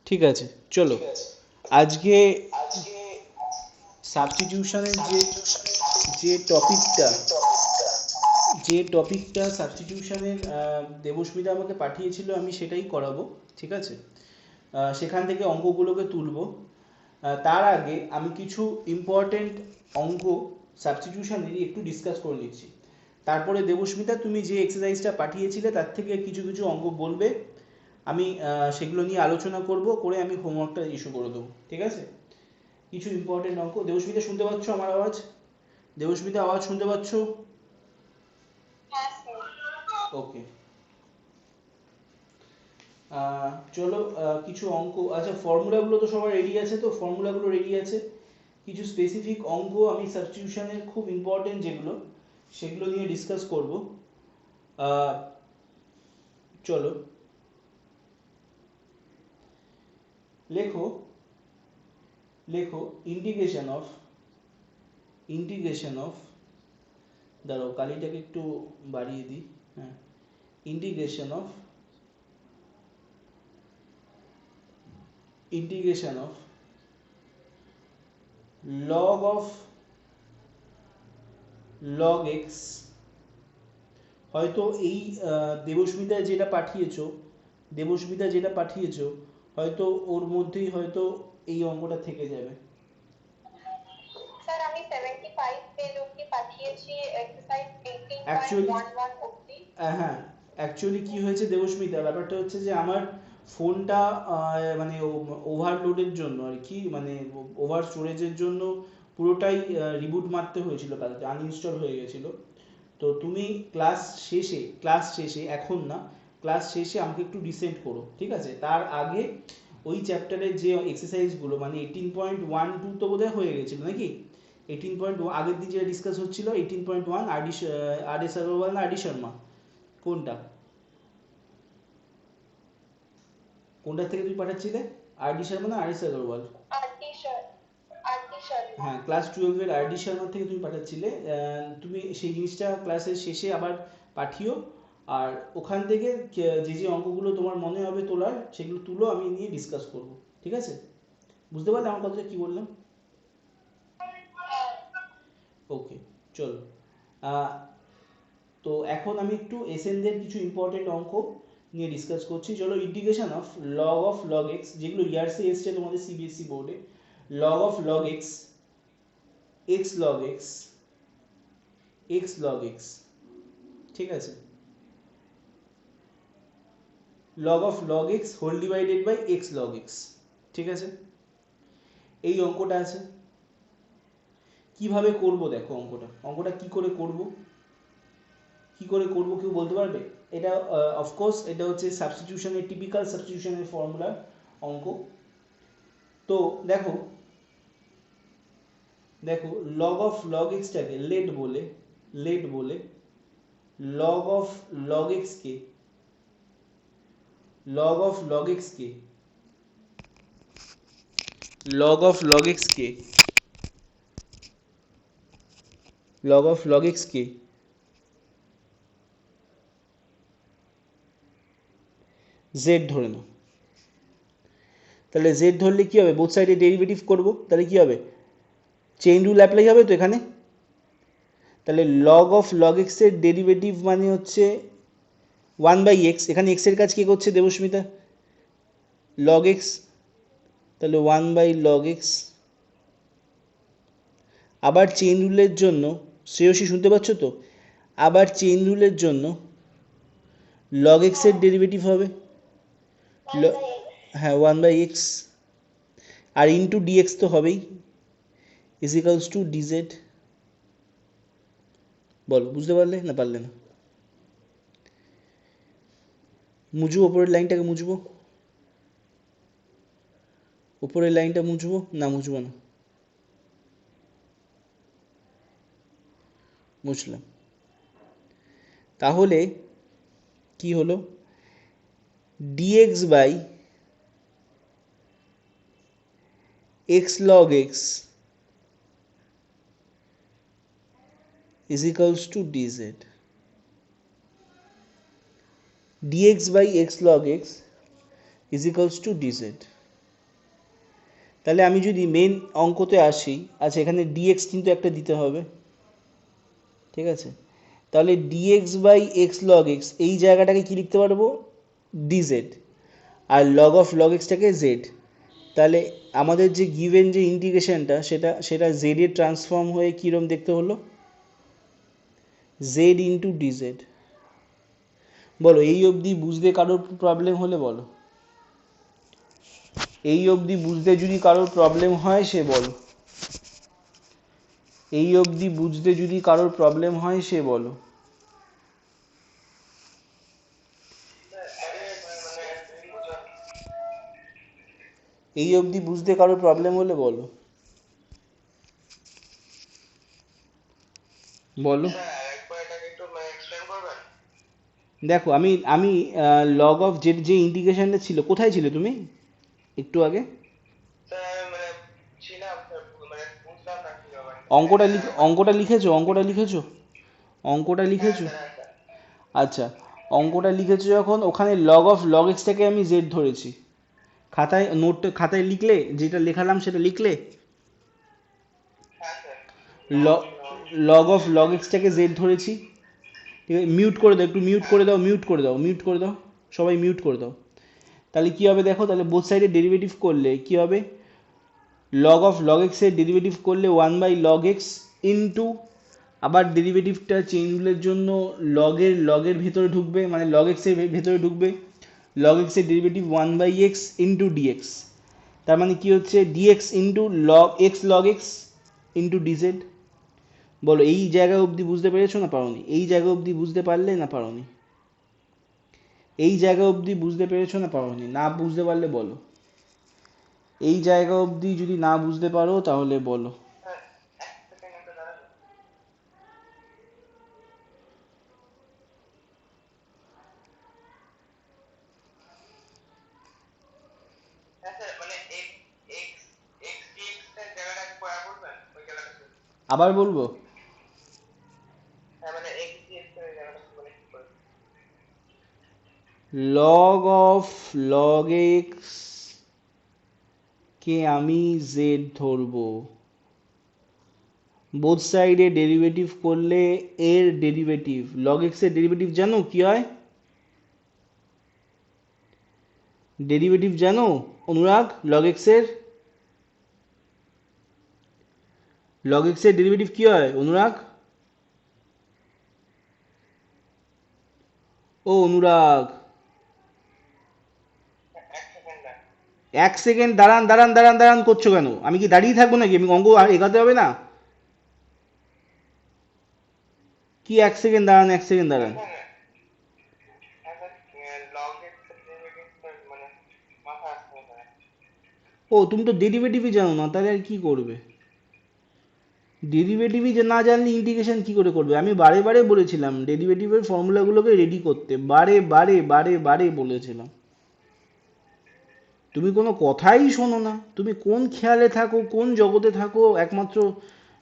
ঠিক আছে, চলো আজকে সাবস্টিটিউশনের যে টপিকটা সাবস্টিটিউশনের দেবস্মিতা আমাকে পাঠিয়েছিল, আমি সেটাই করাবো। ঠিক আছে, সেখান থেকে অঙ্কগুলোকে তুলবো। তার আগে আমি কিছু ইম্পর্টেন্ট অঙ্ক সাবস্টিটিউশনেরই একটু ডিসকাস করে নিচ্ছি। তারপরে দেবস্মিতা, তুমি যে এক্সারসাইজটা পাঠিয়েছিলে তার থেকে কিছু কিছু অঙ্ক বলবে, আমি সেগুলো নিয়ে আলোচনা করে আমি হোমওয়ার্কটা ইস্যু করে দেবো। ঠিক আছে, কিছু ইম্পর্টেন্ট অঙ্ক। দেবস্মিতা, শুনতে পাচ্ছ আমার আওয়াজ? দেবস্মিতা, আওয়াজ শুনতে পাচ্ছ? ওকে, চলো কিছু অঙ্ক। আচ্ছা, ফর্মুলাগুলো তো সবার রেডি আছে? তো ফর্মুলাগুলো রেডি আছে। কিছু স্পেসিফিক অঙ্ক আমি সাবস্টিটিউশনের খুব ইম্পর্টেন্ট যেগুলো, সেগুলো নিয়ে ডিসকাস করব। চলো লেখো লেখো ইন্টিগ্রেশন অফ দাঁড়াও, কালিটাকে একটু বাড়িয়ে দিই। হ্যাঁ, integration of log of log x। হয়তো এই দেবস্মিতা যেটা পাঠিয়েছো হয়তো ওর মধ্যেই হয়তো এই অঙ্কটা থেকে যাবে। স্যার, আমি 75 পেজ অবধি পাঠিয়েছি, এক্সারসাইজ অ্যাকচুয়ালি 18.11 অবধি। হ্যাঁ, অ্যাকচুয়ালি কি হয়েছে দেবস্মিতা, ব্যাপারটা হচ্ছে যে আমার ফোনটা মানে ওভারলোডের জন্য আর কি, মানে ওভার স্টোরেজের জন্য পুরোটাই রিবুট মারতে হয়েছিল, কালকে আনইনস্টল হয়ে গেছিল। তো তুমি ক্লাস শেষে এখন না, ক্লাস শেষে আমাকে একটু রিসেন্ড করো, ঠিক আছে? তার আগে ওই চ্যাপ্টারের যে এক্সারসাইজগুলো, মানে 18.12 তো বোধহয় হয়ে গেছিল নাকি? 18.1 আগের দিন যেটা ডিসকাস হচ্ছিল, 18.1 আর এস আগরওয়াল না আর ডি শর্মা, কোনটা কোনটা থেকে তুমি পাঠাচ্ছিলে? আর ডি শর্মা না R S Agarwal? R T sir, R T sir. হ্যাঁ, ক্লাস 12-এর আর ডি শর্মা থেকে তুমি পাঠাচ্ছিলে। তুমি সেই জিনিসটা ক্লাসের শেষে আবার পাঠিও। আর ওখান থেকে যে যে অঙ্কগুলো তোমার মনে হবে তোলার, সেগুলো তুলো, আমি নিয়ে ডিসকাস করব। ঠিক আছে? বুঝতে পারলে আমার কথাটা কি বললাম? ওকে, চলো। আহ, তো এখন আমি একটু এসএনদের কিছু ইম্পর্টেন্ট অঙ্ক নিয়ে ডিসকাস করছি। চলো, ইন্টিগ্রেশন অফ লগ এক্স, যেগুলো ইয়ার্সে এসছে তোমাদের সিবিএসসি বোর্ডে। Log of log X, X log X, X log X, ঠিক আছে? Log of log X whole divided by x log X, ঠিক আছে? এই অঙ্কটা আছে। কিভাবে করব দেখো, অঙ্কটা কি করে করব কেউ বলতে পারবে? এটা অফকোর্স এটা হচ্ছে সাবস্টিটিউশনের, টিপিক্যাল সাবস্টিটিউশনের ফর্মুলার অঙ্ক। তো দেখো দেখো লগ অফ লগ এক্সটাকে লেট বলে log of log x K log of log x K log of log x K log of log x K Z ধরে নাও। তাহলে জেড ধরলে কি হবে? বোথ সাইডে ডেরিভেটিভ করব, তাহলে কি হবে? চেইন রুল অ্যাপ্লাই হবে তো এখানে। তাহলে লগ অফ লগ এক্স এর ডেরিভেটিভ মানে হচ্ছে 1/x। এখানে এক্স এর কাজ কে করছে দেবস্মিতা? Log x. তাহলে 1/log x। আবার চেইন রুলের জন্য, শ্রেয়সী শুনতে পাচ্ছ তো? আবার চেইন রুলের জন্য লগ এক্স এর ডেরিভেটিভ হবে হ্যাঁ 1/x, আর ইন্টু ডিএক্স তো হবেই, ইজ ইকালস টু ডিজেড। বলো, বুঝতে পারলে না পারলে না? মুছবো ওপরের লাইনটাকে, উপরের লাইনটা মুছবো না মুছবো না? মুছলাম। তাহলে কি হলো? dx by x log x is equals to dz। dx by x log x is equals to dz। তাহলে আমি যদি মেন অঙ্কতে আসি, আচ্ছা এখানে ডিএক্স কিন্তু একটা দিতে হবে, ঠিক আছে? তাহলে dx by x log x এই জায়গাটাকে কি লিখতে পারবো? ডিজেড। আর লগ অফ লগ এক্সটাকে জেড। তাহলে আমাদের যে গিভেন যে ইন্টিগ্রেশনটা সেটা সেটা জেড এর ট্রান্সফর্ম হয়ে কীরকম দেখতে হলো? Z into D Z. বলো এই অবধি বুঝতে কারোর প্রবলেম হলে বলো, এই অবধি বুঝতে যদি কারোর প্রবলেম হয় সে বলো, এই অবধি বুঝতে যদি কারোর প্রবলেম হয় সে বলো। এই অবধি বুঝতে কারোর প্রবলেম হলে বলো, বলো। দেখো আমি আমি লগ অফ যে ইন্টিগ্রেশনটা ছিল, কোথায় ছিলে তুমি একটু আগে? অঙ্কটা লিখেছো? অঙ্কটা লিখেছো? অঙ্কটা লিখেছো? আচ্ছা, অঙ্কটা লিখেছো যখন, ওখানে লগ অফ লগ এক্সটাকে আমি জেড ধরেছি। খাতায় খাতায় লিখলে, যেটা লেখালাম সেটা লিখলে? লগ অফ লগ এক্সটাকে জেড ধরেছি, ঠিক আছে? মিউট করে দাও, একটু মিউট করে দাও, মিউট করে দাও, মিউট করে দাও, সবাই মিউট করে দাও। তাহলে কী হবে দেখো, তাহলে বোথ সাইডে ডেরিভেটিভ করলে কী হবে? লগ অফ লগ এক্সের ডেরিভেটিভ করলে 1/log x ইন্টু, আবার ডেরিভেটিভটা চেঞ্জ রুলের জন্য লগের ভেতরে ঢুকবে, মানে লগ এক্সের ভেতরে ঢুকবে। লগ এক্সের ডেরিভেটিভ 1/x ইন্টু ডিএক্স। তার মানে কি হচ্ছে? D X into log X into D Z. বলো এই জায়গা অবধি বুঝতে পেরেছো না পারোনি? এই জায়গা অবধি বুঝতে পারলে না পারোনি? এই জায়গা অবধি বুঝতে পেরেছো না পারোনি? না বুঝতে পারলে বলো। এই জায়গা অবধি যদি না বুঝতে পারো তাহলে বলো। আবার বলবো? লগ অফ লগ এক্স কে আমি জেড ধরবো, বোথ সাইডে ডেরিভেটিভ করলে এর ডেরিভেটিভ, লগ এক্স এর ডেরিভেটিভ জানো কি হয়? ডেরিভেটিভ জানো অনুরাগ? লগ এক্স এর ডেরিভেটিভ কি হয় অনুরাগ? ও অনুরাগ, 1 সেকেন্ড দাঁড়ান দাঁড়ান দাঁড়ান দাঁড়ান করছো কেন? আমি কি দাঁড়িয়ে থাকবো নাকি? আমি অঙ্ক আর এগাতে হবে না কি? 1 সেকেন্ড দাঁড়ান, 1 সেকেন্ড দাঁড়ান। ও তুমি তো ডেরিভেটিভই জানো না, তাহলে আর কি করবে? ডেরিভেটিভই যে না জানলে ইন্টিগ্রেশন কি করে করবে? আমি বারে বারে বলেছিলাম ডেরিভেটিভের ফর্মুলাগুলোকে রেডি করতে, বারে বারে বারে বারে বলেছিলাম। তুমি কোনো কথাই শোনো না। তুমি কোন খেয়ালে থাকো, কোন জগতে থাকো, একমাত্র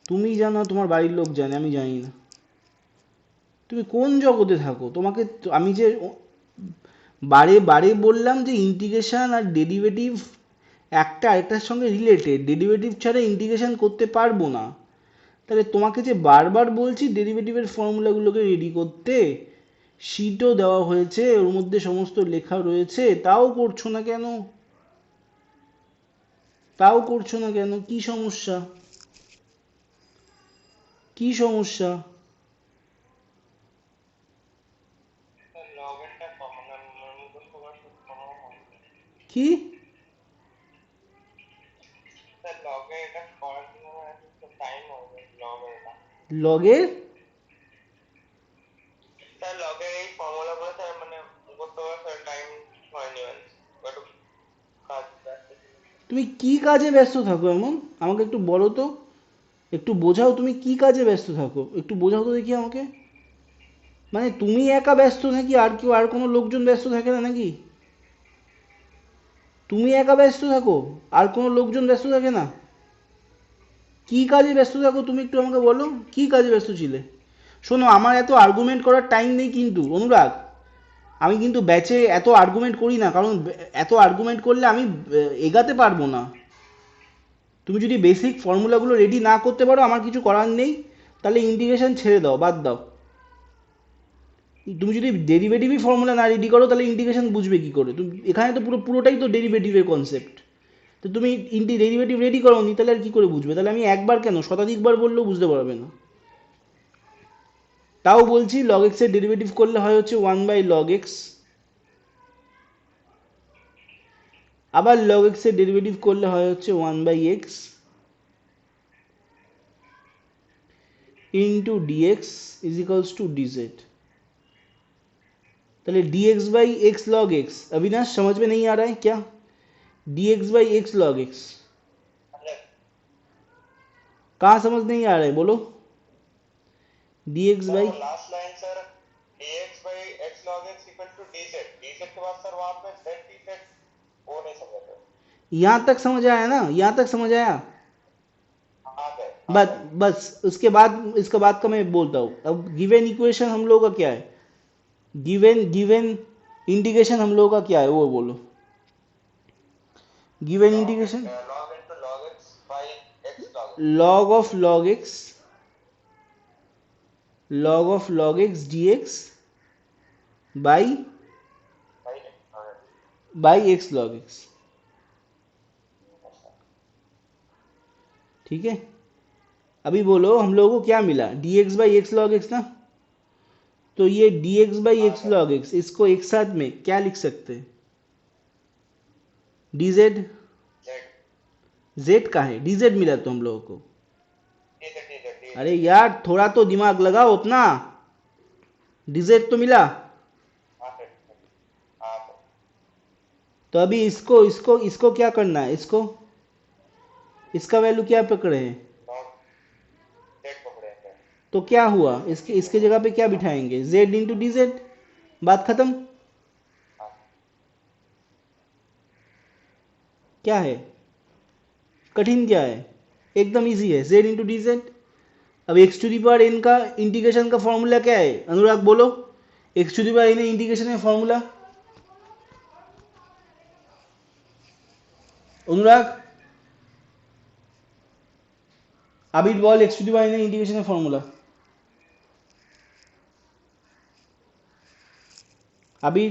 তুমি জানো, তোমার বাড়ির লোক জানে, আমি জানি না। তুমি কোন জগতে থাকো? তোমাকে আমি যে বারে বারে বললাম যে ইন্টিগ্রেশন আর ডেরিভেটিভ একটা আরেকটার সঙ্গে রিলেটেড, ডেরিভেটিভ ছাড়া ইন্টিগ্রেশন করতে পারবো না। তাহলে তোমাকে যে বারবার বলছি ডেরিভেটিভের ফর্মুলাগুলোকে রেডি করতে, শিটও দেওয়া হয়েছে, ওর মধ্যে সমস্ত লেখা রয়েছে, তাও করছো না কেন? তাও করছো না কেন? কি সমস্যা? কি সমস্যা? কি লগের? তুমি কি কাজে ব্যস্ত থাকো এমন? আমাকে একটু বলো তো, একটু বোঝাও, তুমি কি কাজে ব্যস্ত থাকো একটু বোঝাও তো দেখি আমাকে। মানে তুমি একা ব্যস্ত নাকি আর কেউ, আর কোনো লোকজন ব্যস্ত থাকে না নাকি? তুমি একা ব্যস্ত থাকো, আর কোনো লোকজন ব্যস্ত থাকে না? কি কাজে ব্যস্ত থাকো তুমি একটু আমাকে বলো, কি কাজে ব্যস্ত ছিলে? শোনো, আমার এত আর্গুমেন্ট করার টাইম নেই কিন্তু অনুরাগ। আমি কিন্তু ব্যাচে এত আর্গুমেন্ট করি না, কারণ এত আর্গুমেন্ট করলে আমি এগাতে পারবো না। তুমি যদি বেসিক ফর্মুলাগুলো রেডি না করতে পারো আমার কিছু করার নেই, তাহলে ইন্টিগ্রেশন ছেড়ে দাও, বাদ দাও। তুমি যদি ডেরিভেটিভই ফর্মুলা না রেডি করো তাহলে ইন্টিগ্রেশন বুঝবে কি করে? তুমি এখানে তো পুরোটাই তো ডেরিভেটিভের কনসেপ্ট। তো তুমি ডেরিভেটিভ রেডি করো নি, তাহলে আর কি করে বুঝবে? তাহলে আমি একবার কেন শতাধিকবার বললেও বুঝতে পারবে না। তাও বলছি লগ এক্স এর ডেরিভেটিভ করলে হয় হচ্ছে 1/log x, আবার log x এর ডেরিভেটিভ করলে হয় হচ্ছে 1/x into dx is equals to dz। ताहले dx by x log x, Avinash समझ में नहीं आ रहा है क्या? dx by x log x कहाँ समझ नहीं आ रहा है बोलो? dx by last line sir dx by x log x equal to dz, dz के बाद सर वहां पे z dz वो नहीं समझ रहे। यहाँ तक समझ आया ना? यहाँ तक समझ आया? हाँ सर बस बस उसके बाद इसका बाद का मैं बोलता हूँ। अब गिवन इक्वेशन हम लोगों का क्या है? गिवन गिवन इंटीग्रेशन हम लोगों का क्या है वो बोलो। Given integration log into log x by x log x log of log x dx by x log x, ठीक है? अभी बोलो हम लोगों को क्या मिला? dx by x log x ना, तो ये dx by x log x इसको एक साथ में क्या लिख सकते हैं? dz, z z का है dz मिला तो हम लोगों को। dz dz dz अरे यार थोड़ा तो दिमाग लगाओ अपना, dz तो मिला। हाँ सर हाँ सर तो अभी इसको इसको इसको क्या करना है? इसका वैल्यू क्या पकड़े हैं? log z पकड़े हैं सर। तो क्या हुआ? इसके इसके जगह पे क्या बिठाएंगे? z इंटू डी जेड, बात खत्म। हाँ क्या है कठिन? क्या है? एकदम इजी है, z इंटू डी जेड। अब X to the power N का इंटीग्रेशन का फॉर्मूला क्या है? अनुराग बोलो, X to the power N integration का फॉर्मूला। अनुराग, आबिर बोल X to the power N integration का फॉर्मूला। आबिर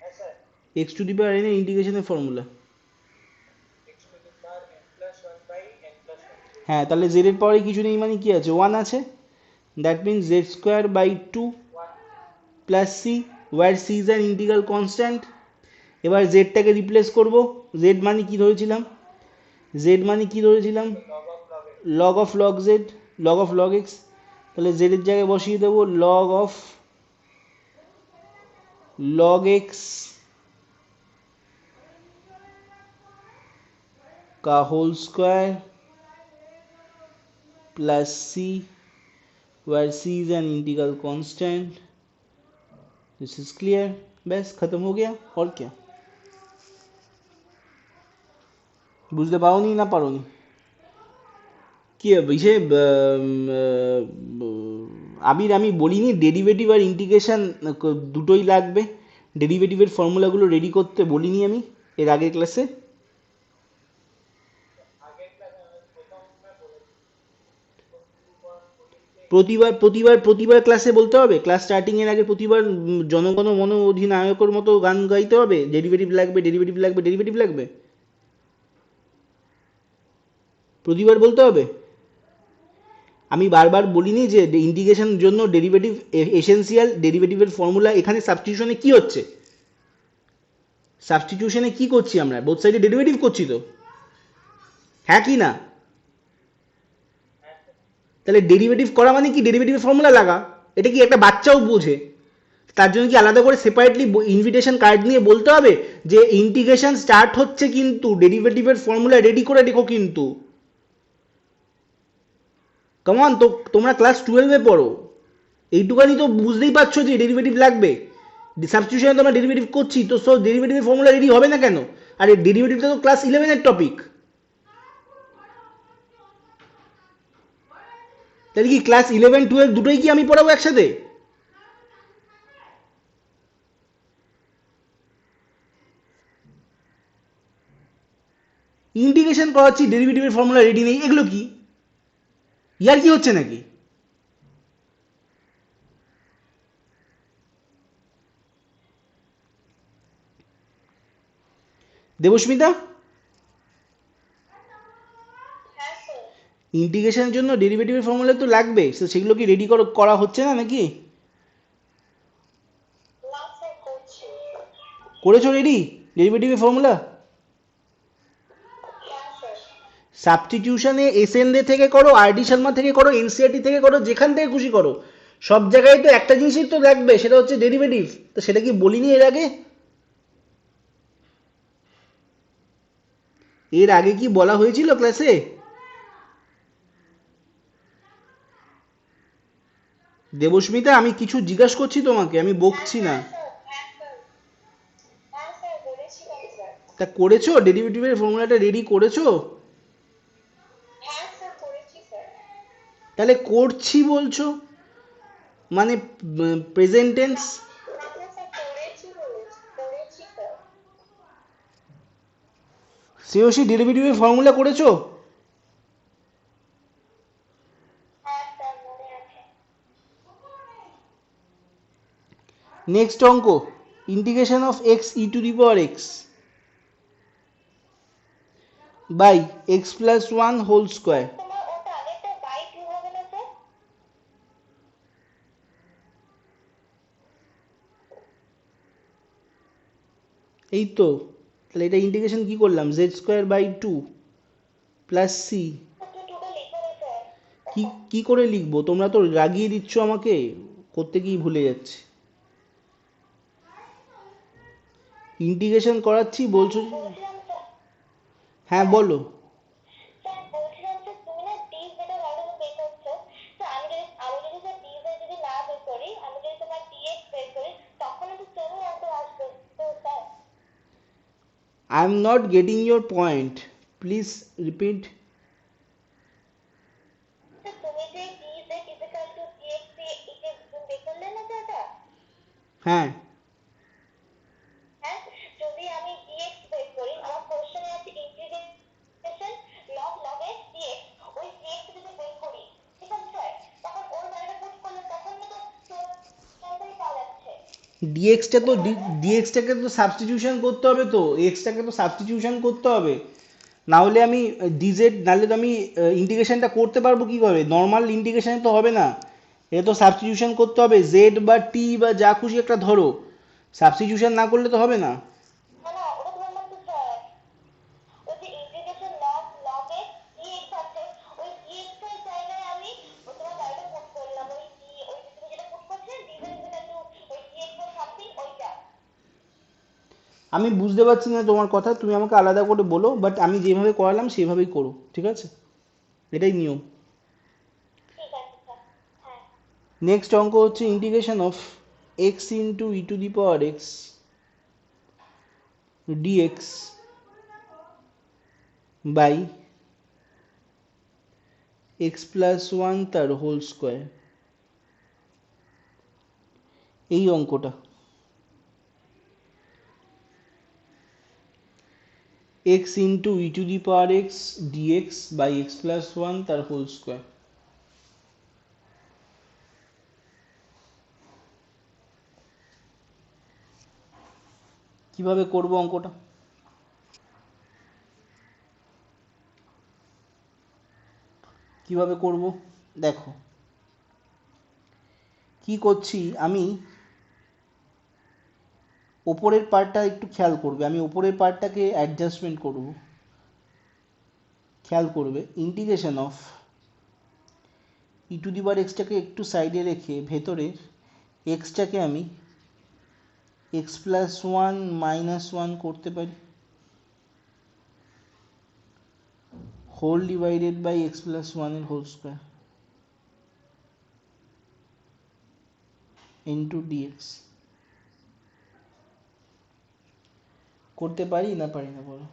ऐसा है X to the power N integration का formula. x to the power n plus 1 by n plus 1 হ্যাঁ, তাহলে z এর পাওয়ারে কিছু নেই মানে কি আছে? 1 আছে। That means z square by 2 plus C, where C is an integral constant. এবার জেডটাকে রিপ্লেস করব। জেড মানে কি ধরেছিলাম? জেড মানে কি ধরেছিলাম? log of log x log of log x. তাহলে জেড এর জায়গায় বসিয়ে দেবো লগ অফ লগ এক্স का whole square plus c, where c is an integral constant। This is clear? बस खत्म हो गया। और क्या বুঝতে পারো নি না পারো নি? কি বিষয় আবির, আমি বলিনি ডেরিভেটিভ আর ইন্টিগ্রেশন দুটোই লাগবে? ডেরিভেটিভের ফর্মুলাগুলো রেডি করতে বলিনি আমি এর আগের ক্লাসে? প্রতিবার ক্লাসে বলতে হবে? ক্লাস স্টার্টিং এর আগে প্রতিবার জনগণ মন অধিনায়কের মতো গান গাইতে হবে? ডেরিভেটিভ লাগবে, ডেরিভেটিভ লাগবে, ডেরিভেটিভ লাগবে, প্রতিবার বলতে হবে? আমি বারবার বলিনি যে ইন্টিগ্রেশনের জন্য ডেরিভেটিভ এসেনশিয়াল? ডেরিভেটিভের ফর্মুলা এখানে সাবস্টিটিউশনে কি হচ্ছে? সাবস্টিটিউশনে কি করছি আমরা? বোথ সাইডে ডেরিভেটিভ করছি তো, হ্যাঁ কি না? তাহলে ডেরিভেটিভ করা মানে কি? ডেরিভেটিভের ফর্মুলা লাগা। এটা কি একটা বাচ্চাও বোঝে? তার জন্য কি আলাদা করে সেপারেটলি ইনভিটেশন কার্ড নিয়ে বলতে হবে যে ইন্টিগ্রেশন স্টার্ট হচ্ছে কিন্তু ডেরিভেটিভের ফর্মুলা রেডি করে রেখো কিন্তু? কমন, তো তোমরা ক্লাস 12-এ পড়ো, এইটুকানি তো বুঝতেই পারছো যে ডেরিভেটিভ লাগবে। সাবস্টিটিউশনে তো আমরা ডেরিভেটিভ করছি, তো সো ডেরিভেটিভের ফর্মুলা রেডি হবে না কেন? আর এই ডেরিভেটিভটা তো ক্লাস 11-এর টপিক। তাহলে কি ক্লাস 11-12 দুটোই কি আমি পড়াবো একসাথে? ইন্টিগ্রেশন করাচ্ছি, ডেরিভেটিভের ফর্মুলা রেডি নেই, এগুলো কি ইয়ার কি হচ্ছে নাকি? দেবস্মিতা, হ্যাঁ স্যার। ইন্টিগ্রেশনের জন্য ডেরিভেটিভের ফর্মুলা তো লাগবে, তো সেগুলো কি রেডি করা হচ্ছে না নাকি? না স্যার, করছি। করেছো রেডি ডেরিভেটিভের ফর্মুলা? হ্যাঁ স্যার। সাবস্টিটিউশনে এসএনডে থেকে করো, আরডি শর্মা থেকে করো, এনসিআরটি থেকে করো, যেখান থেকে খুশি করো, সব জায়গায় তো একটা জিনিসই তো লাগবে, সেটা হচ্ছে ডেরিভেটিভ। তো সেটা কি বলিনি এর আগে? এর আগে কি বলা হয়েছিল ক্লাসে? দেবস্মিতা, আমি কিছু জিজ্ঞাসা করছি তোমাকে, আমি বকছি না। হ্যাঁ স্যার, হ্যাঁ স্যার, হ্যাঁ স্যার, বলেছিলাম স্যার। তা করেছো ডেরিভেটিভের ফর্মুলাটা রেডি করেছো? হ্যাঁ স্যার, করেছি স্যার। তাহলে করছি বলছো, মানে প্রেজেন্ট টেন্স। না স্যার, করেছি স্যার। শ্রেয়সী, ডেরিভেটিভের ফর্মুলা করেছো? হ্যাঁ স্যার, মনে আছে। নেক্সট অঙ্ক, integration of x e to the power x by x plus one whole square. তোমার ওটা আরেকটা বাই টু হবে না স্যার? এই তো, তাহলে এটা ইন্টিগ্রেশন কি করলাম, z square by two plus c. তো টুটা লিখো না স্যার। কি কি করে লিখবো, তোমরা তো রাগিয়ে দিচ্ছ আমাকে, করতে গিয়ে ভুলে যাচ্ছি। ইন্টিগ্রেশন করাচ্ছি বলছো। বলছিলাম স্যার, হ্যাঁ বলো। বলছিলাম যে তুমি না ডি যেটা ভ্যালু বের করছো, তো আমি যদি স্যার ডি যদি না বের করি, আমি যদি তোমার ডিএক্স বের করি, তখন তো সেমই অ্যান্সার আসবে তো sir. I am not getting your point, please repeat. তো তুমি যে d z equal to dx বের করলে না তো এটা, হ্যাঁ, হ্যাঁ, যদি আমি ডিএক্স বের করি, আমার কোশ্চেনে আছে integration log log x dx, ওই ডিএক্স যদি বের করি, ঠিক আছে স্যার, তখন ওর ভ্যালুটা পুট করলে তখন তো সেটাই পাওয়া যাচ্ছে। ডিএক্সটা তো ডিএক্সটাকে তো সাবস্টিটিউশন করতে হবে, তো এক্সটাকে তো সাবস্টিটিউশন করতে হবে, না হলে আমি ডিজেড, নাহলে তো আমি ইন্টিগ্রেশনটা করতে পারবো কি করে, নর্মাল ইন্টিগ্রেশনে তো হবে না, এটা তো সাবস্টিটিউশন করতে হবে, জেড বা টি বা যা খুশি একটা ধরো, সাবস্টিটিউশন না করলে তো হবে না। না না, ওটা ধরলাম তো স্যার, ওই যে integration log log x dx আছে, ওই ডিএক্স এর জায়গায় আমি তোমার ভ্যালুটা পুট করলাম, ওই ডি, ওই যে তুমি যেটা পুট করছিলে ডি ইজ ইকুয়াল টু ওই ডিএক্স এর সামথিং ওইটা। আমি বুঝতে পারছি না তোমার কথা, তুমি আমাকে আলাদা করে বলো, বাট আমি যেভাবে করালাম সেভাবেই করো, ঠিক আছে? এটাই নিয়ম। ঠিক আছে স্যার। হ্যাঁ। নেক্সট অঙ্ক হচ্ছে integration of x into e to the power x dx by x plus one তার হোল স্কোয়ার। এই অঙ্কটা x into e to the power x dx by x plus one তার হোল স্কোয়ার। কিভাবে করব অঙ্কটা? কিভাবে করব দেখো, কি করছি আমি, ওপরের পার্টটা একটু খেয়াল করবে, আমি ওপরের পার্টটাকে অ্যাডজাস্টমেন্ট করব, খেয়াল করবে, integration of e to the power এক্সটাকে একটু সাইডে রেখে ভেতরের এক্সটাকে আমি x plus one minus one করতে পারি, whole divided by x plus ওয়ানের হোল স্কোয়ার ইন্টু ডিএক্স। করতে পারি না পারি না বলো?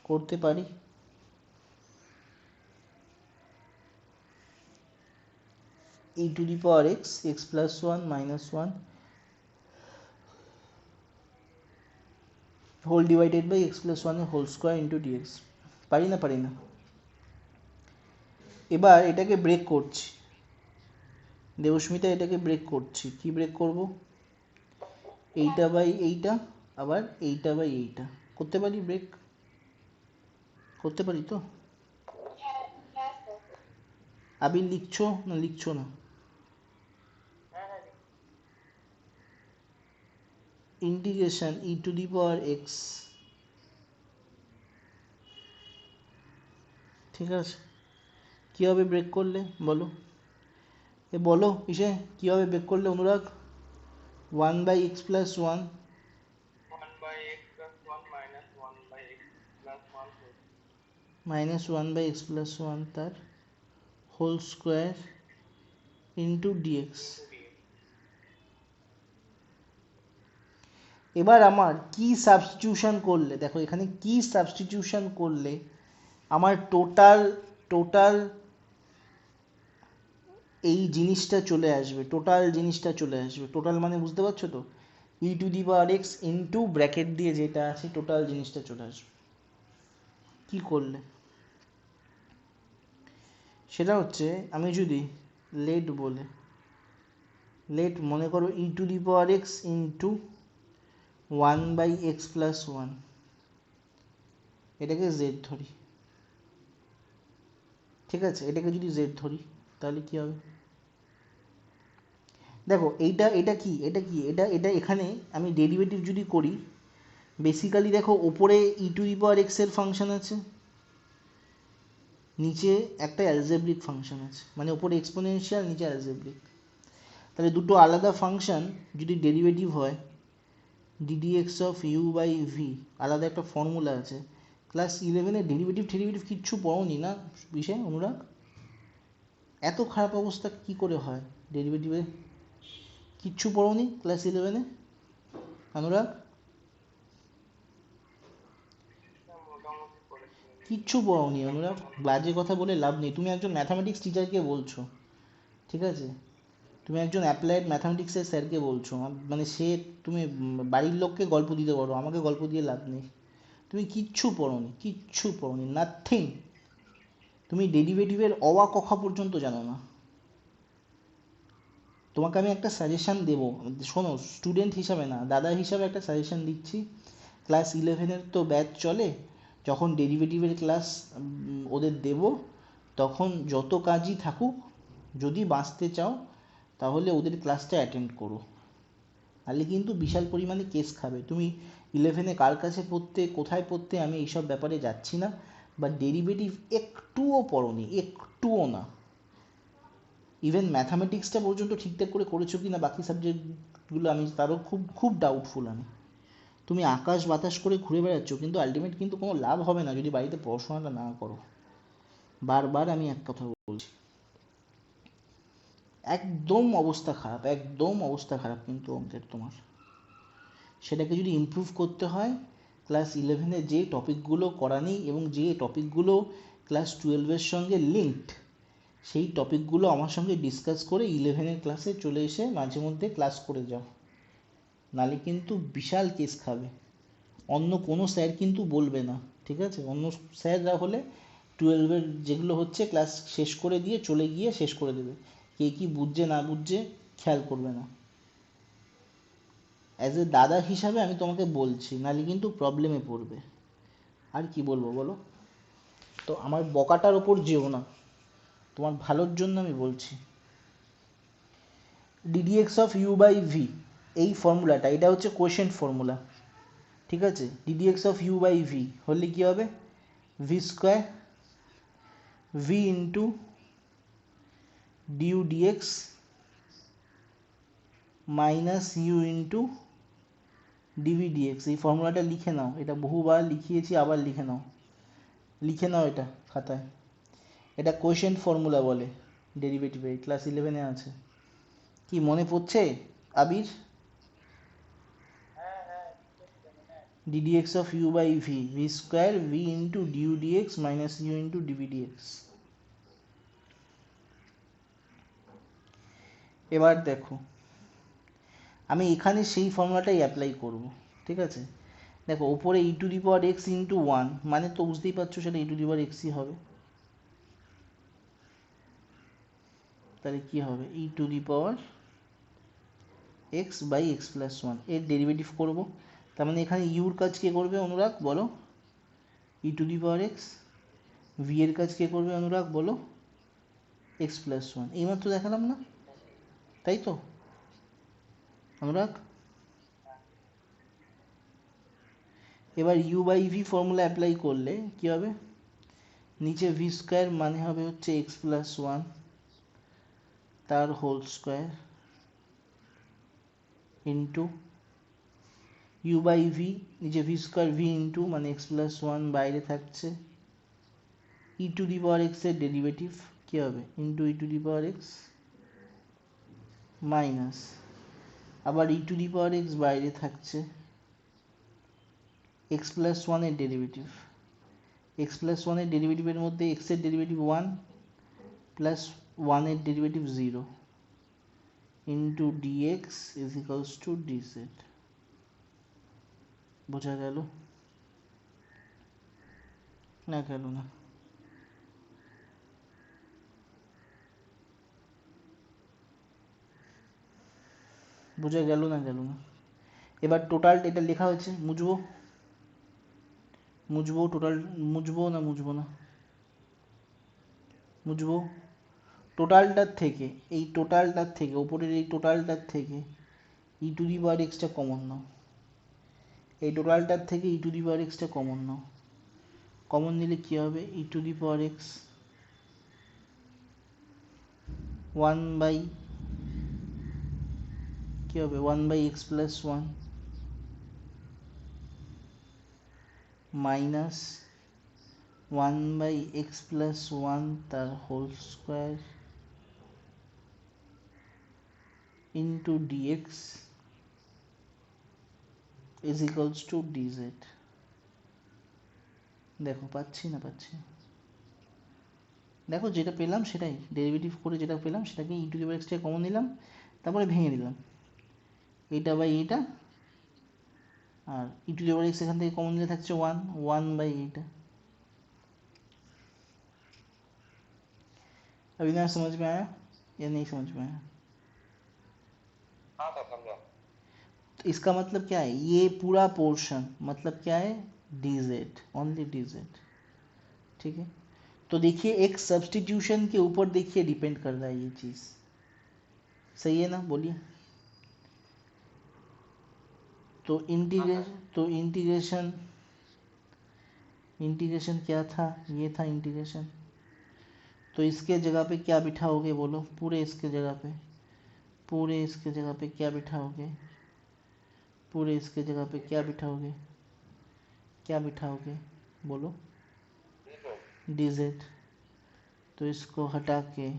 করতে পারি। E to the power x x plus one minus one whole divided by x plus ওয়ানের হোল স্কোয়ার ইন্টু ডিএক্স। পারি না? পারি না? এবার এটাকে ব্রেক করছি দেবস্মিতা, এটাকে ব্রেক করছি। কি ব্রেক করব? এইটা বাই এইটা, আবার এইটা বাই এইটা। করতে পারি ব্রেক? করতে পারি তো? হ্যাঁ হ্যাঁ স্যার। আবির লিখছো না লিখছো না? Integration E to the power x, ঠিক আছে? কীভাবে ব্রেক করলে বলো? বলো ইসে কীভাবে ব্রেক করলে অনুরাগ? 1/x + 1 1/x + 1 -1/x + 1 minus 1/x + 1 তার হোল স্কোয়ার ইন্টু ডিএক্স। এবার আমার কি সাবস্টিটিউশন করলে, দেখো এখানে কি সাবস্টিটিউশন করলে আমার টোটাল এই জিনিসটা চলে আসবে, টোটাল মানে বুঝতে পারছো তো? E to the power x into bracket দিয়ে যেটা আছে টোটাল জিনিসটা চলে আসবে। কি করলে? সেটা হচ্ছে আমি যদি লেট মনে করো e to the power x into 1/x + 1, এটাকে জেড ধরি, ঠিক আছে? এটাকে যদি জেড ধরি তাহলে কি হবে? দেখো এটা কি এটা এখানে আমি ডেরিভেটিভ যদি করি, বেসিক্যালি দেখো ওপরে e to the power x এর ফাংশন আছে, নিচে একটা অ্যালজেব্রিক ফাংশন আছে, মানে ওপরে এক্সপোনেনশিয়াল নিচে অ্যালজেব্রিক। তাহলে দুটো আলাদা ফাংশন যদি ডেরিভেটিভ হয়, d dx of u by v, আলাদা একটা ফর্মুলা আছে। ক্লাস 11-এ ডেরিভেটিভ কিচ্ছু পড়োনি না বিষয় অনুরাগ? এত খারাপ অবস্থা কি করে হয় ডেরিভেটিভে? কিচ্ছু পড়োনি ক্লাস 11-এ অনুরাগ? কিচ্ছু পড়োনি অনুরাগ? বাজে কথা বলে লাভ নেই। তুমি একজন ম্যাথামেটিক্স টিচারকে বলছো, ঠিক আছে? তুমি একজন অ্যাপ্লাইড ম্যাথামেটিক্সের স্যারকে বলছো, মানে সে তুমি বাড়ির লোককে গল্প দিতে পারো, আমাকে গল্প দিয়ে লাভ নেই। তুমি কিচ্ছু পড়োনি, নাথিং। তুমি ডেরিভেটিভের অ আ ক খ পর্যন্ত জানো না। তোমাকে আমি একটা সাজেশান দেবো, শোনো, স্টুডেন্ট হিসাবে না, দাদা হিসাবে একটা সাজেশান দিচ্ছি। ক্লাস 11-এর তো ব্যাচ চলে, যখন ডেরিভেটিভের ক্লাস ওদের দেব, তখন যত কাজই থাকুক, যদি বাঁচতে চাও তাহলে ওদের ক্লাসটা অ্যাটেন্ড করো, নাহলে কিন্তু বিশাল পরিমাণে কেস খাবে। তুমি 11-এ কার কাছে পড়তে, কোথায় পড়তে, আমি এইসব ব্যাপারে যাচ্ছি না, বা ডেরিভেটিভ একটুও পড়োনি, একটুও না। ইভেন ম্যাথামেটিক্সটা পর্যন্ত ঠিকঠাক করে করেছো কি না বাকি সাবজেক্টগুলো আমি তারও খুব ডাউটফুল আমি। তুমি আকাশ বাতাস করে ঘুরে বেড়াচ্ছ, কিন্তু আলটিমেট কিন্তু কোনো লাভ হবে না যদি বাড়িতে পড়াশোনাটা না করো। বারবার আমি এক কথা বলছি, একদম অবস্থা খারাপ কিন্তু অঙ্কের তোমার। সেটাকে যদি ইমপ্রুভ করতে হয়, ক্লাস 11-এ যে টপিকগুলো করা নেই এবং যে টপিকগুলো ক্লাস 12-এর সঙ্গে লিঙ্কড, সেই টপিকগুলো আমার সঙ্গে ডিসকাস করে 11-এর ক্লাসে চলে এসে মাঝে মধ্যে ক্লাস করে যাও, নালে কিন্তু বিশাল কেস খাবে। অন্য কোনো স্যার কিন্তু বলবে না, ঠিক আছে? অন্য স্যাররা হলে 12-এর যেগুলো হচ্ছে ক্লাস শেষ করে দিয়ে চলে গিয়ে শেষ করে দেবে, কে কী বুঝছে না বুঝছে খেয়াল করবে না। অ্যাজ এ দাদা হিসাবে আমি তোমাকে বলছি, নালে কিন্তু প্রবলেমে পড়বে। আর কি বলবো বলো? তো আমার বকাটার ওপর যেও না, তোমার ভালোর জন্য আমি বলছি। D dx of u by v, এই ফর্মুলাটা, এটা হচ্ছে কোয়েশেন্ট ফর্মুলা, ঠিক আছে? D dx of u by v হলে কী হবে? V square v into du dx minus u into dv dx. এই ফর্মুলাটা লিখে নাও, এটা বহুবার লিখিয়েছি, আবার লিখে নাও এটা খাতায়। এটা কোয়েশেন্ট ফর্মুলা বলে ডেরিভেটিভে, ক্লাস 11-এ আছে। কি মনে পড়ছে আবির? ddx of u by v square v into du dx minus u into dv dx। এবার দেখো, আমি এখানে সেই ফর্মুলাটাই অ্যাপ্লাই করব, ঠিক আছে? দেখো ওপরে e to the power x into one, মানে তো বুঝতেই পারছো সেটা ই টু দি পাওয়ার এক্সই হবে। তাহলে কি হবে, e to the power x by x plus one, এর ডেরিভেটিভ করবো। তার মানে এখানে ইউর কাজ কে করবে অনুরাগ বলো, e to the power x. V এর কাজ কে করবে অনুরাগ বলো, এক্স প্লাস ওয়ান। এইমাত্র দেখালাম না, তাই তো অনুরাগ? এবার u by v formula apply করলে কি হবে, নিচে ভি স্কোয়ার মানে হবে হচ্ছে এক্স প্লাস ওয়ান তার whole square into u by v, নিচে ভি স্কোয়ার ভি ইন্টু মানে এক্স প্লাস ওয়ান বাইরে থাকছে, e to the power x এর ডেরিভেটিভ কি হবে into e to the power x minus, আবার e to the power x বাইরে থাকছে, এক্স প্লাস ওয়ানের ডেরিভেটিভ, এক্স প্লাস ওয়ানের ডেরিভেটিভের মধ্যে এক্সের ডেরিভেটিভ ওয়ান প্লাস ওয়ানের derivative zero into dx is equals to dz. বোঝা গেল না গেল না? বোঝা গেল না গেল না? এবার টোটাল এটা লেখা হয়েছে, মুছবো মুছবো টোটাল, মুছবো না মুছবো না? মুছবো। টোটালটার থেকে, এই টোটালটার থেকে, ওপরের এই টোটালটার থেকে ই টু দি পাওয়ার এক্সটা কমন নাও, এই টোটালটার থেকে ই টু দি পাওয়ার এক্সটা কমন নাও। কমন নিলে কি হবে, e to the power x one by কি হবে, one by x plus one minus one by x plus one তার whole square into dx is equals to dz. দেখো পাচ্ছি না পাচ্ছি? দেখো যেটা পেলাম সেটাই, ডেরিভেটিভ করে যেটা পেলাম সেটাকে ই টু দি পাওয়ার এক্সটাকে কমন নিলাম, তারপরে ভেঙে দিলাম এইটা বাই এইটা, আর ই টু দি পাওয়ার এক্স এখান থেকে কমন নিলে থাকছে ওয়ান, ওয়ান বাই এইটা। अभी ना समझ में आया या नहीं समझ में आया? हाँ सर समझा। तो इसका मतलब क्या है, ये पूरा पोर्शन मतलब क्या है, dz, ओनली dz। ठीक है, तो देखिए एक सब्स्टिट्यूशन के ऊपर देखिए डिपेंड कर रहा है ये चीज, सही है ना, बोलिए। तो इंटीग्रेशन इंटीग्रेशन क्या था, ये था इंटीग्रेशन। तो इसके जगह पे क्या बिठाओगे बोलो, पूरे इसके जगह पे, पूरे इसके जगह पे क्या बिठाओगे, पूरे इसके जगह पे क्या बिठाओगे, क्या बिठाओगे बोलो, dz। तो इसको हटा के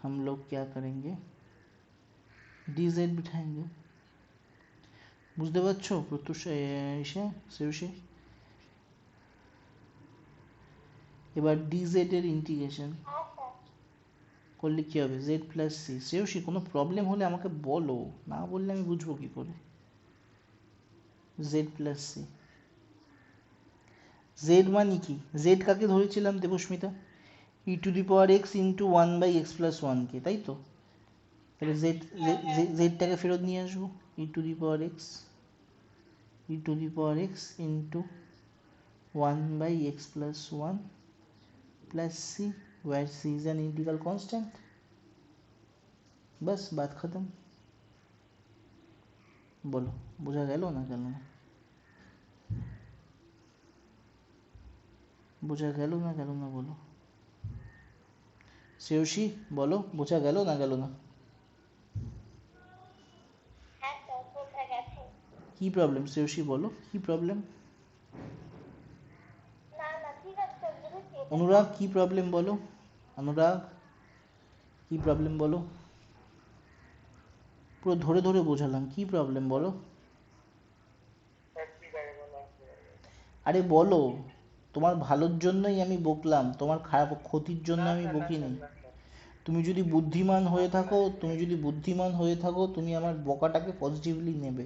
हम लोग क्या करेंगे, dz बिठाएंगे। বুঝতে পারছো প্রত্যুষ এসে শ্রেয়সী? এবার dz এর ইন্টিগ্রেশন হ্যাঁ স্যার। করলে কি হবে, z প্লাস সি। শ্রেয়সী কোনো প্রবলেম হলে আমাকে বলো, না বললে আমি বুঝবো কি করে। z প্লাস সি, z মানে কি, z কাকে ধরেছিলাম Debasmita, e to the power x into one by x plus ওয়ানকে, তাই তো? তাহলে জেডটাকে ফেরত নিয়ে আসবো, e to the power x, e to the power x into one by x plus one plus c, where c is an integral constant। बस बात खत्म। बोलो बुझा गया ना गल ना, बुझा गया ना गल ना, बोलो শ্রেয়সী बोलो बुझा गया ना गल ना? হ্যাঁ স্যার, বোঝা গেছে। কি প্রবলেম শ্রেয়সী বলো, কি প্রবলেম? না না ঠিক আছে স্যার, বুঝেছি। অনুরাগ কি প্রবলেম বলো, অনুরাগ কি প্রবলেম বলো, পুরো ধরে ধরে বোঝালাম, কি প্রবলেম বলো? আরে বলো, তোমার ভালোর জন্যই আমি বকলাম, তোমার খারাপ ক্ষতির জন্য আমি বকিনি। তুমি যদি বুদ্ধিমান হয়ে থাকো, তুমি যদি বুদ্ধিমান হয়ে থাকো তুমি আমার বকাটাকে পজিটিভলি নেবে।